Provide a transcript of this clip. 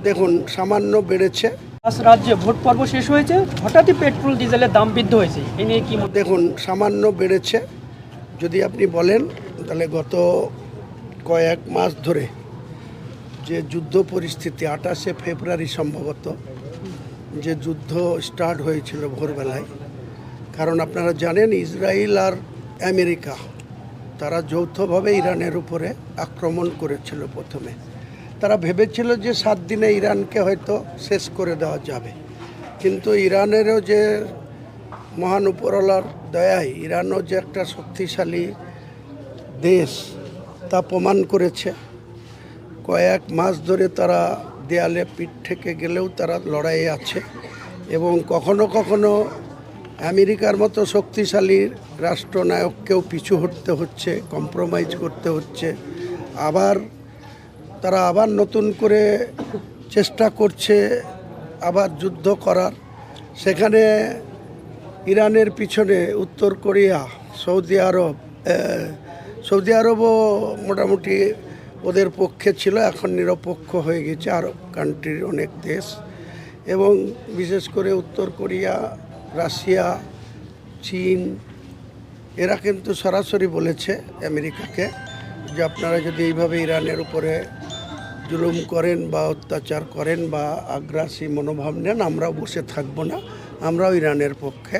দেখুন সামান্য বেড়েছে। রাজ্যে ভোট পর্ব শেষ হয়েছে, হঠাৎই পেট্রোল ডিজেলের দাম বৃদ্ধি হয়েছে, এ নিয়ে কি দেখুন সামান্য বেড়েছে। যদি আপনি বলেন তাহলে গত কয়েক মাস ধরে যে যুদ্ধ পরিস্থিতি 28শে ফেব্রুয়ারি সম্ভবত যে যুদ্ধ স্টার্ট হয়েছিল ভোরবেলায়, কারণ আপনারা জানেন ইসরায়েল আর আমেরিকা তারা যৌথভাবে ইরানের উপরে আক্রমণ করেছিল। প্রথমে তারা ভেবেছিল যে 7 দিনে ইরানকে হয়তো শেষ করে দেওয়া যাবে, কিন্তু ইরানেরও যে মহান উপরওয়ালার দয়ায় ইরানও যে একটা শক্তিশালী দেশ তা প্রমাণ করেছে। কয়েক মাস ধরে তারা দেয়ালে পিঠ থেকে গেলেও তারা লড়াইয়ে আছে, এবং কখনো কখনো আমেরিকার মতো শক্তিশালী রাষ্ট্রনায়ককেও পিছু হটতে হচ্ছে, কম্প্রোমাইজ করতে হচ্ছে। তারা আবার নতুন করে চেষ্টা করছে আবার যুদ্ধ করার। সেখানে ইরানের পিছনে উত্তর কোরিয়া, সৌদি আরবও মোটামুটি ওদের পক্ষে ছিল, এখন নিরপেক্ষ হয়ে গেছে আরব কান্ট্রির অনেক দেশ, এবং বিশেষ করে উত্তর কোরিয়া, রাশিয়া, চীন এরা কিন্তু সরাসরি বলেছে আমেরিকাকে যে আপনারা যদি এইভাবে ইরানের উপরে জুলুম করেন বা অত্যাচার করেন বা আগ্রাসী মনোভাব নেন, আমরাও বসে থাকবো না, আমরাও ইরানের পক্ষে।